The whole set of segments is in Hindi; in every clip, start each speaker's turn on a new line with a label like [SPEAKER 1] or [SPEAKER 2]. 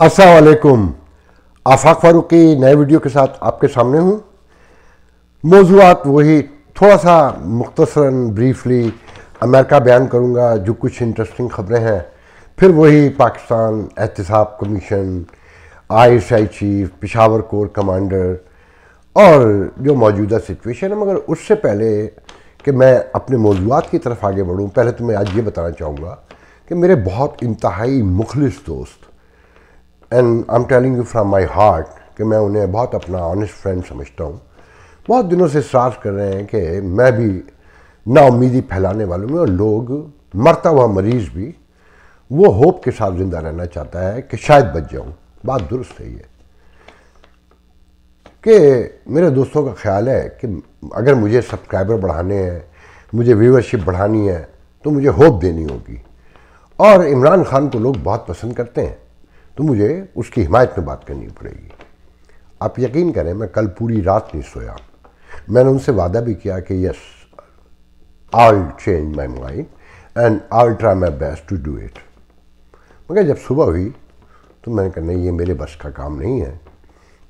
[SPEAKER 1] अस्सलाम वालेकुम। आफाक फारूक की नए वीडियो के साथ आपके सामने हूँ। मौजूआत वही, थोड़ा सा मुख्तसरन ब्रीफली अमेरिका बयान करूँगा जो कुछ इंटरेस्टिंग ख़बरें हैं, फिर वही पाकिस्तान एहतिसाब commission, ISI chief, Peshawar corps commander और जो मौजूदा सिचुएशन है। मगर उससे पहले कि मैं अपने मौजूआत की तरफ आगे बढ़ूँ, पहले तो मैं आज ये बताना चाहूँगा कि मेरे बहुत इंतहाई मुखलिस दोस्त, and I am telling you from my heart कि मैं उन्हें बहुत अपना ऑनेस्ट फ्रेंड समझता हूँ, बहुत दिनों से साज कर रहे हैं कि मैं भी नाउमीदी फैलाने वालों में, और लोग मरता हुआ मरीज़ भी वो होप के साथ ज़िंदा रहना चाहता है कि शायद बच जाऊँ। बात दुरुस्त है ये कि मेरे दोस्तों का ख्याल है कि अगर मुझे सब्सक्राइबर बढ़ाने हैं, मुझे व्यूअरशिप बढ़ानी है, तो मुझे होप देनी होगी। और इमरान खान को लोग बहुत पसंद करते हैं, तो मुझे उसकी हिमायत में बात करनी पड़ेगी। आप यकीन करें, मैं कल पूरी रात नहीं सोया। मैंने उनसे वादा भी किया कि yes, I will change my mind and I will try my best to do it. मगर जब सुबह हुई तो मैंने कहा नहीं, ये मेरे बस का काम नहीं है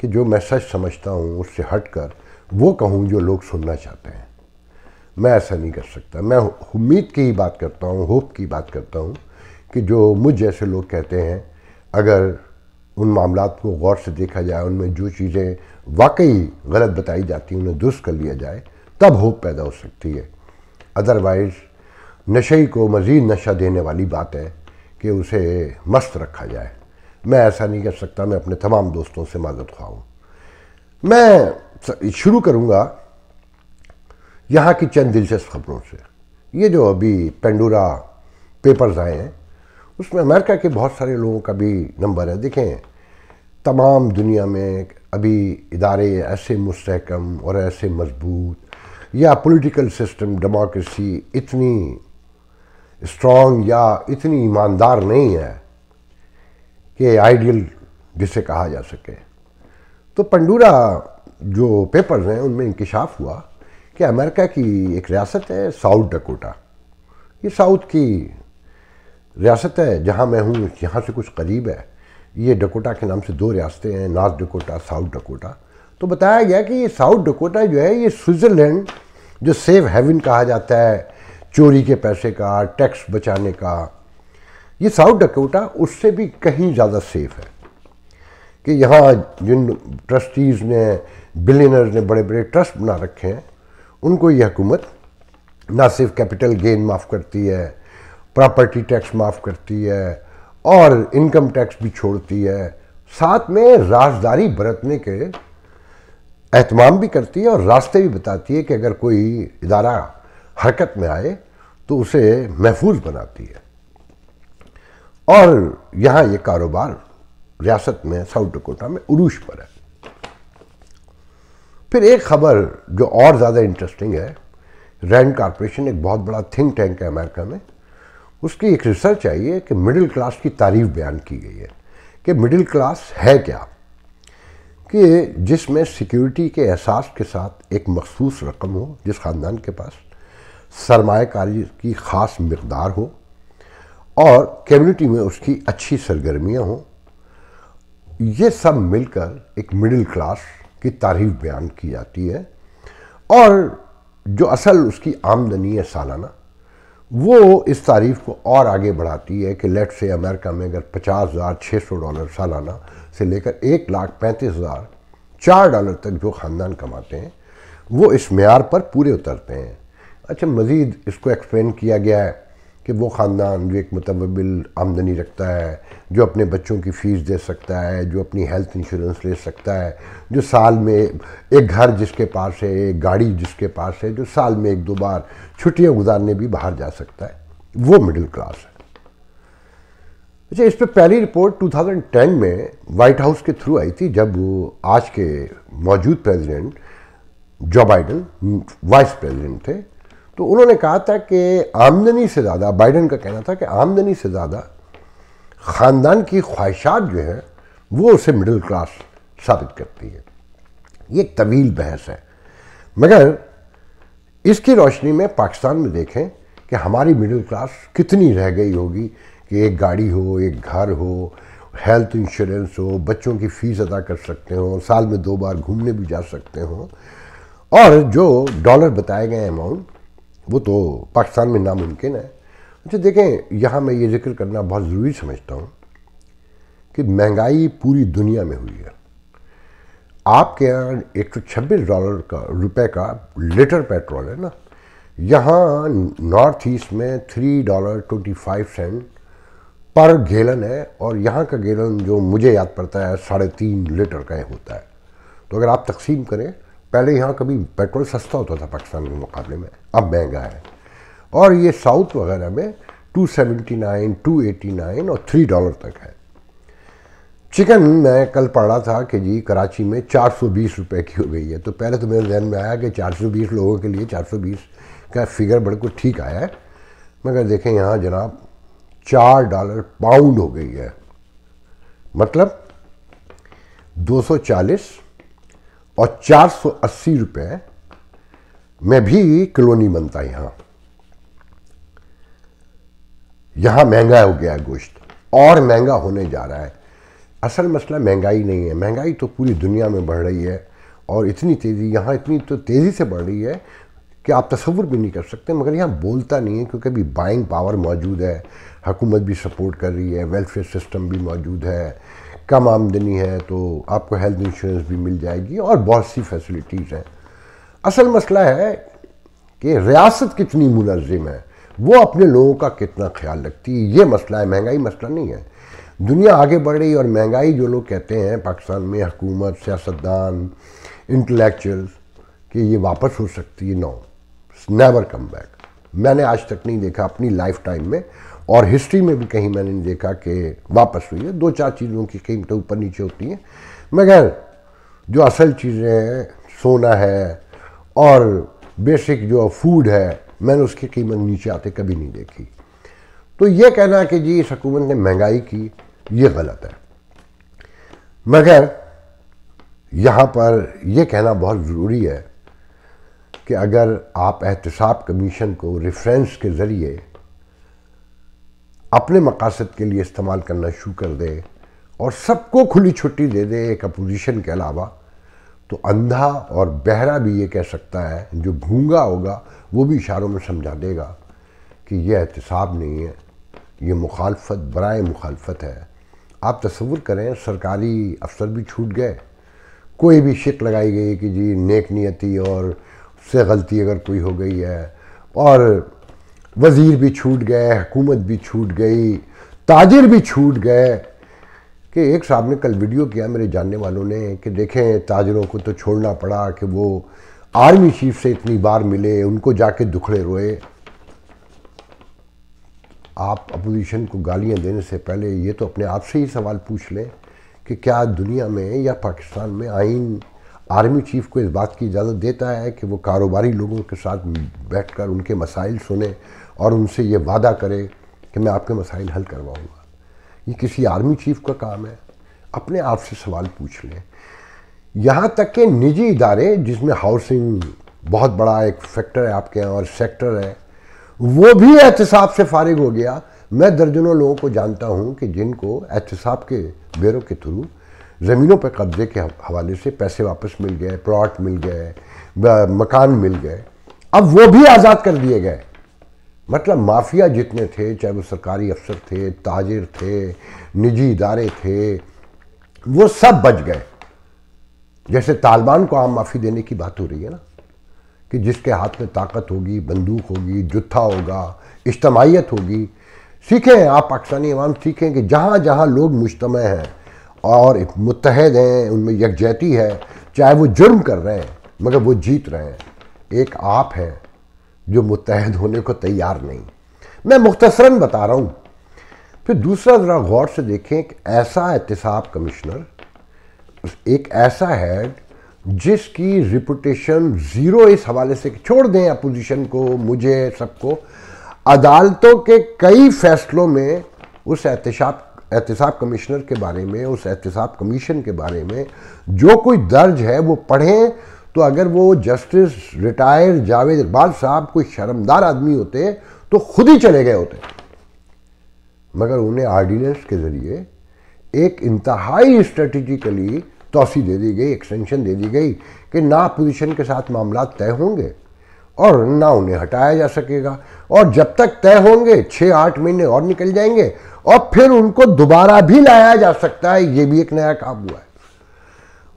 [SPEAKER 1] कि जो मैं सच समझता हूँ उससे हटकर वो कहूँ जो लोग सुनना चाहते हैं। मैं ऐसा नहीं कर सकता। मैं उम्मीद की ही बात करता हूँ, होप की बात करता हूँ कि जो मुझ जैसे लोग कहते हैं, अगर उन मामलात को गौर से देखा जाए, उनमें जो चीज़ें वाकई गलत बताई जाती हैं उन्हें दुरुस्त कर लिया जाए, तब होप पैदा हो सकती है। अदरवाइज़ नशे को मज़ीद नशा देने वाली बात है कि उसे मस्त रखा जाए। मैं ऐसा नहीं कर सकता। मैं अपने तमाम दोस्तों से माज़रत ख्वाह हूँ। मैं शुरू करूँगा यहाँ की चंद दिलचस्प खबरों से। ये जो अभी पेंडोरा पेपर्स आए हैं, उसमें अमेरिका के बहुत सारे लोगों का भी नंबर है। देखें, तमाम दुनिया में अभी इदारे ऐसे मुस्तहकम और ऐसे मजबूत, या पॉलिटिकल सिस्टम डेमोक्रेसी इतनी स्ट्रॉन्ग या इतनी ईमानदार नहीं है कि आइडियल जिसे कहा जा सके। तो पेंडोरा जो पेपर्स हैं उनमें इंकशाफ हुआ कि अमेरिका की एक रियासत है साउथ डकोटा। ये साउथ की रियासत है जहाँ मैं हूँ, यहाँ से कुछ करीब है। ये डकोटा के नाम से दो रियासतें हैं, नॉर्थ डकोटा, साउथ डकोटा। तो बताया गया कि ये साउथ डकोटा जो है, ये स्विट्ज़रलैंड जो सेफ हेवन कहा जाता है चोरी के पैसे का, टैक्स बचाने का, ये साउथ डकोटा उससे भी कहीं ज़्यादा सेफ है। कि यहाँ जिन ट्रस्टीज़ ने, बिलियनर्स ने बड़े बड़े ट्रस्ट बना रखे हैं, उनको ये हुकूमत ना सिर्फ कैपिटल गेन माफ़ करती है, प्रॉपर्टी टैक्स माफ़ करती है और इनकम टैक्स भी छोड़ती है, साथ में राजदारी बरतने के एहतमाम भी करती है और रास्ते भी बताती है कि अगर कोई इदारा हरकत में आए तो उसे महफूज बनाती है। और यहाँ ये कारोबार रियासत में साउथ डकोटा में उरूज पर है। फिर एक खबर जो और ज़्यादा इंटरेस्टिंग है, रैंड कॉरपोरेशन एक बहुत बड़ा थिंक टैंक है अमेरिका में, उसकी एक रिसर्च आई है कि मिडिल क्लास की तारीफ बयान की गई है कि मिडिल क्लास है क्या, कि जिसमें सिक्योरिटी के एहसास के साथ एक मखसूस रकम हो, जिस ख़ानदान के पास सरमायाकारी की ख़ास मकदार हो और कम्युनिटी में उसकी अच्छी सरगर्मियाँ हों। ये सब मिलकर एक मिडिल क्लास की तारीफ बयान की जाती है। और जो असल उसकी आमदनी है सालाना, वो इस तारीफ को और आगे बढ़ाती है कि लेट से अमेरिका में अगर $50,600 सालाना से लेकर $1,35,000 $4 तक जो ख़ानदान कमाते हैं, वो इस मेयार पर पूरे उतरते हैं। अच्छा, मज़ीद इसको एक्सप्लेन किया गया है कि वो ख़ानदान जो एक मुतवबिल आमदनी रखता है, जो अपने बच्चों की फ़ीस दे सकता है, जो अपनी हेल्थ इंश्योरेंस ले सकता है, जो साल में एक घर जिसके पास है, एक गाड़ी जिसके पास है, जो साल में 1-2 बार छुट्टियां गुजारने भी बाहर जा सकता है, वो मिडिल क्लास है। अच्छा, इस पर पहली रिपोर्ट 2010 में वाइट हाउस के थ्रू आई थी, जब आज के मौजूद प्रेसिडेंट जो बाइडन वाइस प्रेसिडेंट थे। तो उन्होंने कहा था कि आमदनी से ज़्यादा, बाइडन का कहना था कि आमदनी से ज़्यादा ख़ानदान की ख्वाहिशात जो है वो उसे मिडिल क्लास साबित करती है। ये एक तवील बहस है, मगर इसकी रोशनी में पाकिस्तान में देखें कि हमारी मिडिल क्लास कितनी रह गई होगी कि एक गाड़ी हो, एक घर हो हेल्थ इंश्योरेंस हो, बच्चों की फ़ीस अदा कर सकते हो, साल में 2 बार घूमने भी जा सकते हो। और जो डॉलर बताए गए अमाउंट वो तो पाकिस्तान में नामुमकिन है। अच्छा देखें, यहाँ मैं ये जिक्र करना बहुत ज़रूरी समझता हूँ कि महंगाई पूरी दुनिया में हुई है। आपके यहाँ $126 का रुपए का लीटर पेट्रोल है ना, यहाँ नॉर्थ ईस्ट में $3.25 पर गैलन है, और यहाँ का गैलन जो मुझे याद पड़ता है 3.5 लीटर का होता है। तो अगर आप तकसीम करें, पहले यहाँ कभी पेट्रोल सस्ता होता था पाकिस्तान के मुकाबले में, अब महंगा है। और ये साउथ वगैरह में 279, 289 और $3 तक है। चिकन मैं कल पढ़ रहा था कि जी कराची में 420 रुपए की हो गई है। तो पहले तो मेरे जहन में आया कि 420 लोगों के लिए 420 का फिगर बड़े को ठीक आया है, मगर देखें यहाँ जनाब $4 पाउंड हो गई है, मतलब 240 और 480 रुपए में भी किलो नहीं बनता। यहाँ महंगा हो गया है गोश्त, और महंगा होने जा रहा है। असल मसला महंगाई नहीं है, महंगाई तो पूरी दुनिया में बढ़ रही है, और इतनी तेज़ी यहाँ इतनी तो तेज़ी से बढ़ रही है कि आप तसव्वुर भी नहीं कर सकते। मगर यहाँ बोलता नहीं है, क्योंकि अभी बाइंग पावर मौजूद है, हुकूमत भी सपोर्ट कर रही है, वेलफेयर सिस्टम भी मौजूद है, कम आमदनी है तो आपको हेल्थ इंश्योरेंस भी मिल जाएगी, और बहुत सी फैसिलिटीज़ हैं। असल मसला है कि रियासत कितनी मुनज़्ज़म है, वो अपने लोगों का कितना ख्याल रखती है, ये मसला है। महंगाई मसला नहीं है। दुनिया आगे बढ़ रही है, और महंगाई जो लोग कहते हैं पाकिस्तान में, हुकूमत, सियासतदान, इंटेलेक्चुअल्स, कि ये वापस हो सकती है, नो, नेवर कम बैक। मैंने आज तक नहीं देखा अपनी लाइफ टाइम में, और हिस्ट्री में भी कहीं मैंने नहीं देखा कि वापस हुई है। 2-4 चीज़ों की कीमतें ऊपर नीचे होती हैं, मगर जो असल चीज़ें हैं, सोना है और बेसिक जो फूड है, मैंने उसकी कीमत नीचे आते कभी नहीं देखी। तो ये कहना कि जी इस हुकूमत ने महंगाई की, ये गलत है। मगर यहाँ पर यह कहना बहुत ज़रूरी है कि अगर आप एहतसाब कमीशन को रेफरेंस के ज़रिए अपने मकासद के लिए इस्तेमाल करना शुरू कर दे, और सबको खुली छुट्टी दे दे एक अपोजिशन के अलावा, तो अंधा और बहरा भी ये कह सकता है, जो गूंगा होगा वो भी इशारों में समझा देगा कि यह एहतसाब नहीं है, ये मुखालफत बराए मुखालफत है। आप तसव्वुर करें, सरकारी अफसर भी छूट गए, कोई भी शिक लगाई गई कि जी नेक नियति और उससे गलती अगर कोई हो गई है, और वज़ीर भी छूट गए, हुकूमत भी छूट गई, ताजिर भी छूट गए। कि एक साहब ने कल वीडियो किया मेरे जानने वालों ने कि देखें ताजिरों को तो छोड़ना पड़ा कि वो आर्मी चीफ से इतनी बार मिले, उनको जाके दुखड़े रोए। आप अपोजिशन को गालियां देने से पहले ये तो अपने आप से ही सवाल पूछ लें कि क्या दुनिया में या पाकिस्तान में आइन आर्मी चीफ को इस बात की इजाज़त देता है कि वो कारोबारी लोगों के साथ बैठकर उनके मसाइल सुने और उनसे ये वादा करे कि मैं आपके मसाइल हल करवाऊँगा। ये किसी आर्मी चीफ का काम है? अपने आप से सवाल पूछ लें। यहाँ तक कि निजी इदारे जिसमें हाउसिंग बहुत बड़ा एक फैक्टर है आपके यहाँ और सेक्टर है, वो भी एहतसाब से फारिग हो गया। मैं दर्जनों लोगों को जानता हूँ कि जिनको एहतसाब के ब्यूरो के थ्रू ज़मीनों पर कब्जे के हवाले से पैसे वापस मिल गए, प्लॉट मिल गए, मकान मिल गए, अब वो भी आज़ाद कर दिए गए। मतलब माफिया जितने थे, चाहे वो सरकारी अफसर थे, ताजिर थे, निजी इदारे थे, वो सब बच गए। जैसे तालिबान को आम माफ़ी देने की बात हो रही है ना, कि जिसके हाथ में ताकत होगी, बंदूक होगी, जुत्था होगा, इज्तमाहियत होगी। सीखें आप पाकिस्तानी अवाम, सीखें कि जहाँ जहाँ लोग मुज्तमा हैं और मुत्तहद हैं, उनमें यकजहती है, चाहे वो जुर्म कर रहे हैं मगर वो जीत रहे हैं। एक आप है जो मुत्तहद होने को तैयार नहीं। मैं मुख्तसरन बता रहा हूँ। फिर दूसरा ज़रा गौर से देखें, एक ऐसा एहतसाब कमिश्नर, एक ऐसा हेड जिसकी रिपुटेशन ज़ीरो इस हवाले से, छोड़ दें अपोजिशन को, मुझे, सबको, अदालतों के कई फैसलों में उस एहतसाब कमिश्नर के बारे में, उस एहतसाब कमीशन के बारे में जो कोई दर्ज है वो पढ़ें, तो अगर वो जस्टिस रिटायर्ड जावेद इकबाल साहब कोई शर्मदार आदमी होते तो खुद ही चले गए होते। मगर उन्हें आर्डिनेंस के ज़रिए एक इंतहाई स्ट्रेटेजिकली तोसी दे दी गई, एक्सटेंशन दे दी गई कि ना अपोजिशन के साथ मामला तय होंगे और ना उन्हें हटाया जा सकेगा, और जब तक तय होंगे 6-8 महीने और निकल जाएंगे और फिर उनको दोबारा भी लाया जा सकता है। ये भी एक नया काम हुआ है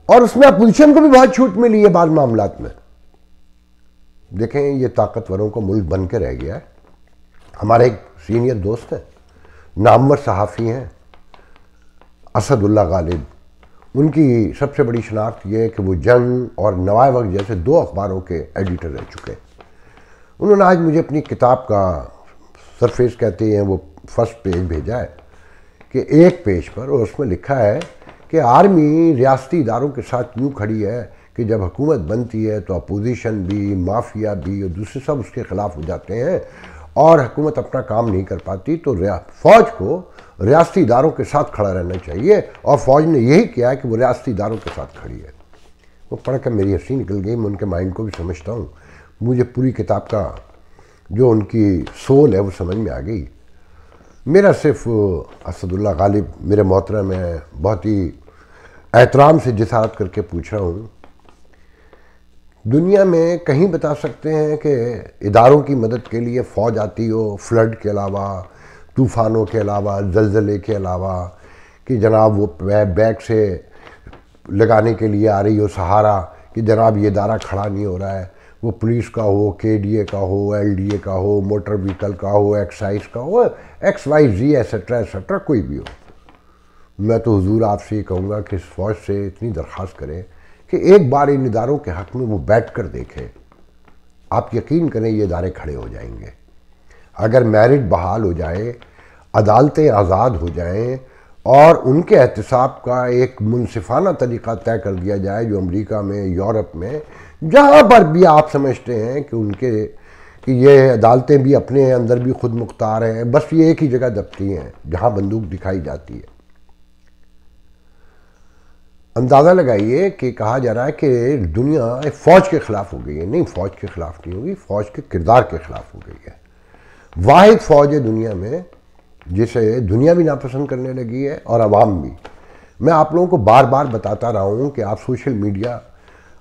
[SPEAKER 1] और उसमें अपोजिशन को भी बहुत छूट मिली है बाद मामलात में। देखें, ये ताकतवरों को मुल्क बन के रह गया है। हमारे एक सीनियर दोस्त हैं, नामवर सहाफ़ी हैं, असदुल्ला गालिब। उनकी सबसे बड़ी शनाख्त यह है कि वो जंग और नवाए वक्त जैसे 2 अखबारों के एडिटर रह चुके हैं। उन्होंने आज मुझे अपनी किताब का सरफेस कहते हैं वो फर्स्ट पेज भेजा है कि एक पेज पर, और उसमें लिखा है कि आर्मी रियासती इदारों के साथ यूँ खड़ी है कि जब हुकूमत बनती है तो अपोजिशन भी, माफिया भी और दूसरे सब उसके ख़िलाफ़ हो जाते हैं और हुकूमत अपना काम नहीं कर पाती, तो फ़ौज को रियासती इदारों के साथ खड़ा रहना चाहिए, और फ़ौज ने यही किया है कि वो रियासती इदारों के साथ खड़ी है। वो पढ़ कर मेरी हंसी निकल गई। मैं उनके माइंड को भी समझता हूँ। मुझे पूरी किताब का जो उनकी सोल है वो समझ में आ गई। मेरा सिर्फ असदुल्ला गालिब मेरे मोहतरम है, बहुत ही एहतराम से जिसारत करके पूछ रहा हूँ, दुनिया में कहीं बता सकते हैं कि इदारों की मदद के लिए फ़ौज आती हो, फ्लड के अलावा, तूफ़ानों के अलावा, ज़लज़ले के अलावा, कि जनाब वो बैग से लगाने के लिए आ रही हो सहारा कि जनाब ये इदारा खड़ा नहीं हो रहा है, वो पुलिस का हो, KDA का हो, LDA का हो, मोटर व्हीकल का हो, एक्साइज का हो, XYZ एसेट्रा कोई भी हो। मैं तो हुजूर आपसे ये कहूँगा कि इस फ़ौज से इतनी दरख्वास्त करें कि एक बार इन इदारों के हक़ में वो बैठ कर देखें। आप यकीन करें ये इदारे खड़े हो जाएंगे। अगर मेरिट बहाल हो जाए, अदालतें आज़ाद हो जाएं और उनके एहतसाब का एक मुनसिफाना तरीक़ा तय कर दिया जाए, जो अमेरिका में, यूरोप में, जहाँ पर भी आप समझते हैं कि ये अदालतें भी अपने अंदर भी खुद मुख्तार हैं, बस ये एक ही जगह दबती हैं जहाँ बंदूक दिखाई जाती है। अंदाज़ा लगाइए कि कहा जा रहा है कि दुनिया फ़ौज के ख़िलाफ़ हो गई है। नहीं, फ़ौज के ख़िलाफ़ नहीं होगी, फ़ौज के किरदार के ख़िलाफ़ हो गई है। वाहिद फ़ौज है दुनिया में जिसे दुनिया भी नापसंद करने लगी है और अवाम भी। मैं आप लोगों को बार बार बताता रहा हूँ कि आप सोशल मीडिया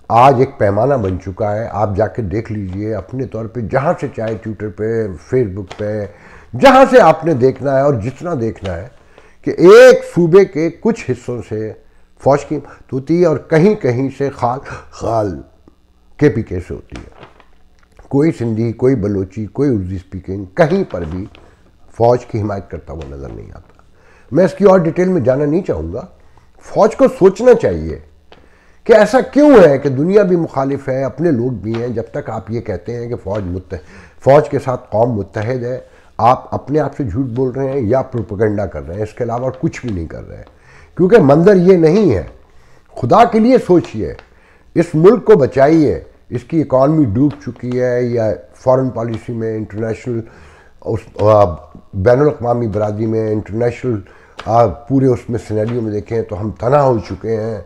[SPEAKER 1] आज एक पैमाना बन चुका है। आप जाके देख लीजिए अपने तौर पे, जहाँ से चाहे, ट्विटर पे, फेसबुक पे, जहाँ से आपने देखना है और जितना देखना है, कि एक सूबे के कुछ हिस्सों से फ़ौज की मदद होती है और कहीं कहीं से खाल KPK से होती है। कोई सिंधी, कोई बलोची, कोई उर्दू स्पीकिंग कहीं पर भी फ़ौज की हिमायत करता हुआ नज़र नहीं आता। मैं इसकी और डिटेल में जाना नहीं चाहूँगा। फ़ौज को सोचना चाहिए कि ऐसा क्यों है कि दुनिया भी मुखालिफ है, अपने लोग भी हैं। जब तक आप ये कहते हैं कि फ़ौज के साथ कौम मुत्तहिद है, आप अपने आप से झूठ बोल रहे हैं या प्रोपेगेंडा कर रहे हैं। इसके अलावा और कुछ भी नहीं कर रहे हैं, क्योंकि मंजर ये नहीं है। खुदा के लिए सोचिए, इस मुल्क को बचाइए। इसकी इकॉनमी डूब चुकी है, या फॉरेन पॉलिसी में, इंटरनेशनल उस बैनुल-अक़वामी बरादरी में, इंटरनेशनल पूरे उसमें सिनेरियो में देखें तो हम तना हो चुके हैं।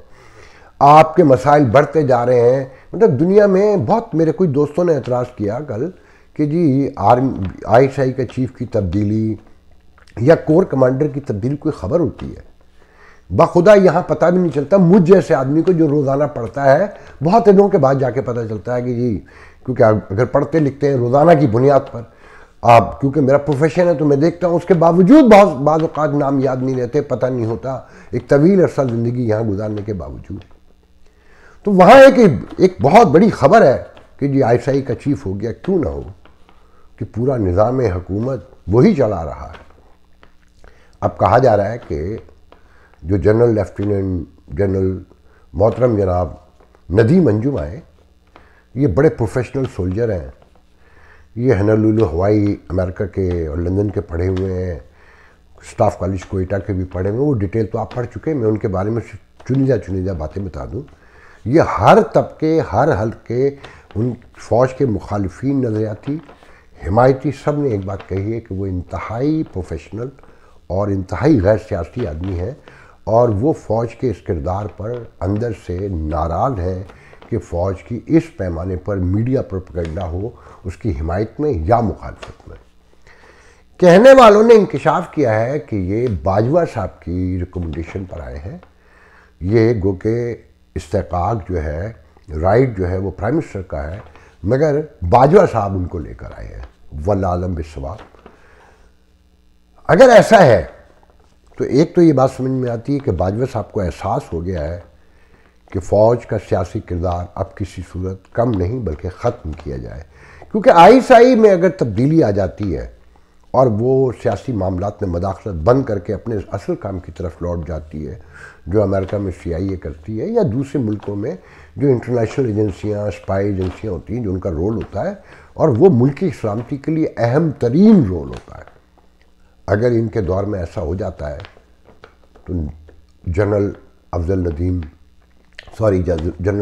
[SPEAKER 1] आपके मसाइल बढ़ते जा रहे हैं। मतलब दुनिया में बहुत, मेरे कुछ दोस्तों ने एतराज़ किया कल कि जी ISI के चीफ की तब्दीली या कोर कमांडर की तब्दीली कोई ख़बर होती है? बाखुदा यहाँ पता भी नहीं चलता। मुझ जैसे आदमी को जो रोज़ाना पढ़ता है, बहुत दिनों के बाद जाके पता चलता है कि जी, क्योंकि अगर पढ़ते लिखते हैं रोज़ाना की बुनियाद पर, आप, क्योंकि मेरा प्रोफेशन है तो मैं देखता हूँ, उसके बावजूद बाज़ औक़ात नाम याद नहीं रहते, पता नहीं होता, एक तवील अरसा ज़िंदगी यहाँ गुजारने के बावजूद। तो वहाँ एक बहुत बड़ी ख़बर है कि जी ISI का चीफ हो गया। क्यों ना हो कि पूरा निज़ाम हुकूमत वही चला रहा है। अब कहा जा रहा है कि जो जनरल लेफ्टिनेंट जनरल मोहतरम जनाब नदीम अंजुम आए, ये बड़े प्रोफेशनल सोल्जर हैं। ये हनलुलु हवाई अमेरिका के और लंदन के पढ़े हुए हैं, स्टाफ कॉलेज कोयटा के भी पढ़े हुए हैं। वो डिटेल तो आप पढ़ चुके हैं, मैं उनके बारे में चुनिंदा बातें बता दूं। ये हर तबके, हर हल्के, उन फ़ौज के मुखालिफिन, नज़रियाती, हिमायती, सब ने एक बात कही है कि वो इंतहाई प्रोफेशनल और इंतहाई गैर सियासी आदमी है, और वो फ़ौज के इस किरदार पर अंदर से नाराज़ है कि फ़ौज की इस पैमाने पर मीडिया प्रोपेगेंडा हो उसकी हिमायत में या मुखालफत में। कहने वालों ने इंकशाफ किया है कि ये बाजवा साहब की रिकमेंडेशन पर आए हैं। ये गो के इस्तेकाक जो है, राइट जो है वो प्राइम मिनिस्टर का है, मगर बाजवा साहब उनको लेकर आए हैं। वल्लाह आलम बिस्सवाब। अगर ऐसा है तो एक तो ये बात समझ में आती है कि बाजवा साहब को एहसास हो गया है कि फ़ौज का सियासी किरदार अब किसी सूरत कम नहीं बल्कि ख़त्म किया जाए, क्योंकि आईएसआई में अगर तब्दीली आ जाती है और वो सियासी मामलात में मदाखलत बंद करके अपने असल काम की तरफ लौट जाती है, जो अमेरिका में CIA करती है या दूसरे मुल्कों में जो इंटरनेशनल एजेंसियाँ, स्पाई एजेंसियाँ होती हैं, जो उनका रोल होता है और वो मुल्क की सलामती के लिए अहम तरीन रोल होता है। अगर इनके दौर में ऐसा हो जाता है तो जनरल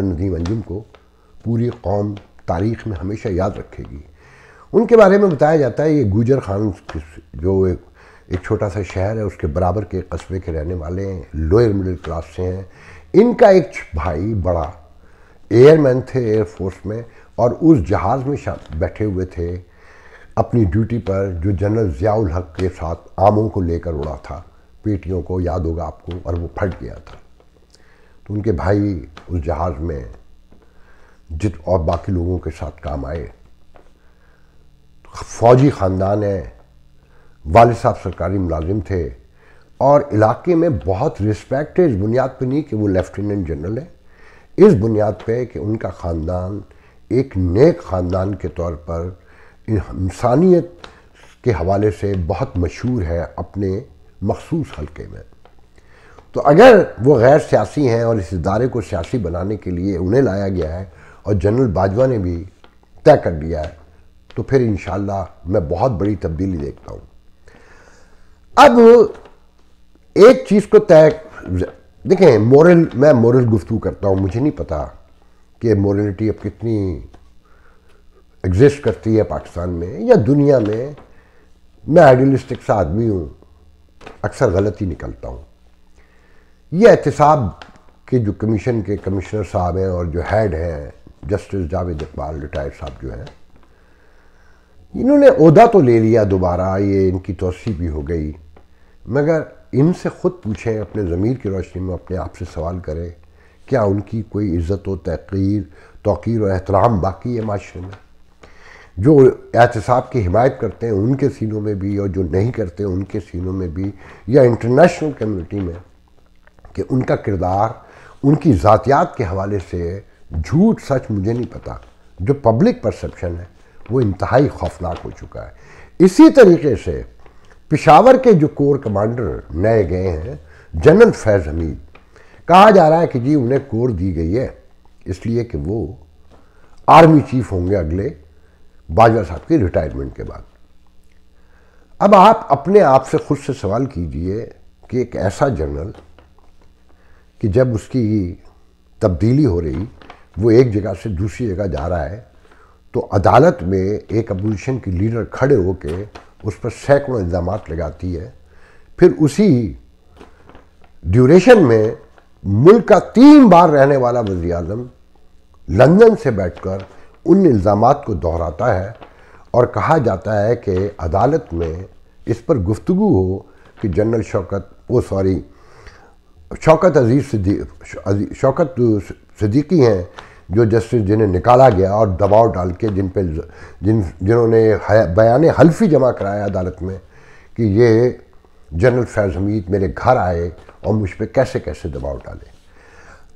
[SPEAKER 1] नदीम अंजुम को पूरी कौम तारीख़ में हमेशा याद रखेगी। उनके बारे में बताया जाता है ये गुजर खान जो एक छोटा सा शहर है उसके बराबर के कस्बे के रहने वाले हैं, लोअर मिडिल क्लास से हैं। इनका एक भाई बड़ा एयरमैन थे एयरफोर्स में और उस जहाज़ में बैठे हुए थे अपनी ड्यूटी पर, जो जनरल ज़ियाउल हक के साथ आमों को लेकर उड़ा था, पेटियों को, याद होगा आपको, और वो फट गया था। तो उनके भाई उस जहाज़ में और बाकी लोगों के साथ काम आए। फ़ौजी ख़ानदान है, वालिद साहब सरकारी मुलाजिम थे और इलाके में बहुत रिस्पेक्ट है, इस बुनियाद पर नहीं कि वो लेफ्टिनेंट जनरल है, इस बुनियाद पे कि उनका ख़ानदान एक नेक ख़ानदान के तौर पर इंसानियत के हवाले से बहुत मशहूर है अपने मखसूस हल्के में। तो अगर वो गैर सियासी हैं और इस इदारे को सियासी बनाने के लिए उन्हें लाया गया है और जनरल बाजवा ने भी तय कर दिया है, तो फिर इंशाअल्लाह मैं बहुत बड़ी तब्दीली देखता हूँ। अब एक चीज़ को तय देखें, मैं मोरल गुफ्तगू करता हूँ, मुझे नहीं पता कि मोरलिटी अब कितनी एग्जिस्ट करती है पाकिस्तान में या दुनिया में। मैं आइडियलिस्टिक सा आदमी हूँ, अक्सर गलत ही निकलता हूँ। ये एहतसाब के जो कमीशन के कमिश्नर साहब हैं और जो हेड हैं जस्टिस जावेद इकबाल रिटायर्ड साहब जो हैं, इन्होंने ओहदा तो ले लिया दोबारा, ये इनकी तोसी भी हो गई, मगर इनसे ख़ुद पूछें, अपने ज़मीर की रोशनी में अपने आप से सवाल करें, क्या उनकी कोई इज़्ज़त व तौक़ीर और एहतराम बाकी है माशरे में? जो एहतसाब की हिमायत करते हैं उनके सीनों में भी और जो नहीं करते उनके सीनों में भी, या इंटरनेशनल कम्युनिटी में, कि उनका किरदार उनकी ज़ातियात के हवाले से झूठ सच मुझे नहीं पता, जो पब्लिक परसेप्शन है वो इंतहाई खौफनाक हो चुका है। इसी तरीके से पेशावर के जो कोर कमांडर नए गए हैं, जनरल फैज़ हमीद, कहा जा रहा है कि जी उन्हें कोर दी गई है इसलिए कि वो आर्मी चीफ होंगे अगले बाजवा साहब की रिटायरमेंट के बाद। अब आप अपने आप से खुद से सवाल कीजिए कि एक ऐसा जनरल कि जब उसकी तब्दीली हो रही, वो एक जगह से दूसरी जगह जा रहा है, तो अदालत में एक अपोजिशन की लीडर खड़े होके उस पर सैकड़ों इल्ज़ामात लगाती है, फिर उसी ड्यूरेशन में मुल्क का 3 बार रहने वाला वज़ीर आज़म लंदन से बैठकर उन इल्ज़ामात को दोहराता है और कहा जाता है कि अदालत में इस पर गुफ्तगू हो कि जनरल शौकत सिद्दीकी हैं जो जस्टिस जिन्हें निकाला गया और दबाव डाल के जिन्होंने बयान हल्फी जमा कराया अदालत में कि ये जनरल फैज़ हमीद मेरे घर आए और मुझ पर कैसे कैसे दबाव डाले।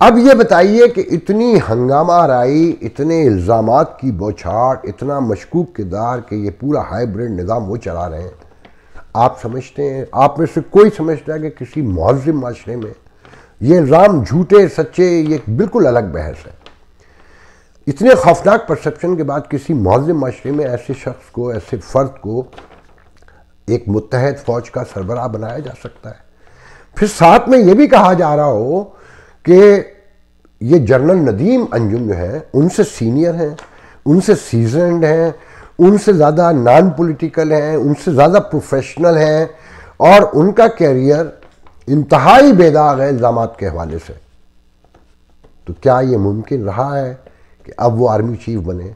[SPEAKER 1] अब ये बताइए कि इतनी हंगामा राई, इतने इल्ज़ामात की बौछार, इतना मशकूक किरदार कि ये पूरा हाइब्रिड निज़ाम वो चला रहे हैं। आप समझते हैं, आप में से कोई समझता है कि किसी मुहज़्ज़म माशरे में ये इल्ज़ाम झूठे सच्चे, ये बिल्कुल अलग बहस है। इतने खौफनाक परसेप्शन के बाद किसी मुहज़्ज़म माशरे में ऐसे शख्स को, ऐसे फ़र्द को एक मुत्तहद फ़ौज का सरबराह बनाया जा सकता है? फिर साथ में ये भी कहा जा रहा हो कि ये जनरल नदीम अंजुम जो हैं उनसे सीनियर हैं, उनसे सीजनड हैं, उनसे ज़्यादा नॉन पॉलिटिकल हैं, उनसे ज़्यादा प्रोफेशनल हैं और उनका कैरियर इंतहाई बेदाग है इल्ज़ामात के हवाले से। तो क्या ये मुमकिन रहा है कि अब वो आर्मी चीफ बने?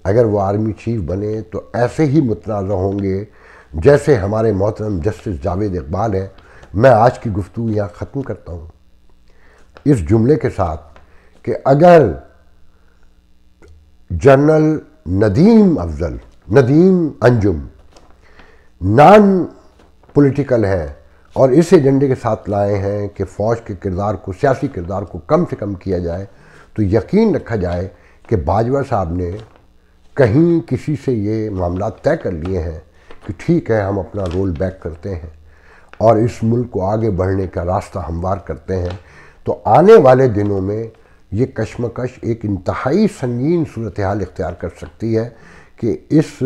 [SPEAKER 1] अगर वो आर्मी चीफ बने तो ऐसे ही मुतनाज़ा होंगे जैसे हमारे मोहतरम जस्टिस जावेद इकबाल हैं। मैं आज की गुफ्तगू यहाँ ख़त्म करता हूँ इस जुमले के साथ कि अगर general Nadeem Anjum non political हैं और इस एजेंडे के साथ लाए हैं कि फ़ौज के किरदार को, सियासी किरदार को कम से कम किया जाए, तो यकीन रखा जाए कि बाजवा साहब ने कहीं किसी से ये मामला तय कर लिए हैं कि ठीक है, हम अपना रोल बैक करते हैं और इस मुल्क को आगे बढ़ने का रास्ता हमवार करते हैं। तो आने वाले दिनों में ये कशमकश एक इंतहाई संगीन सूरत हाल इख्तियार कर सकती है कि इस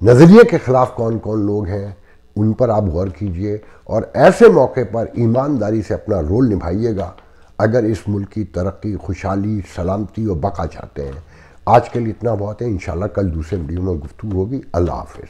[SPEAKER 1] नज़रिए के ख़िलाफ़ कौन कौन लोग हैं, उन पर आप गौर कीजिए और ऐसे मौके पर ईमानदारी से अपना रोल निभाइएगा अगर इस मुल्क की तरक्की, खुशहाली, सलामती और बका चाहते हैं। आज के लिए इतना बहुत है। इंशाल्लाह कल दूसरे वीडियो में गुफ्तगू होगी। अल्लाह हाफ़िज़।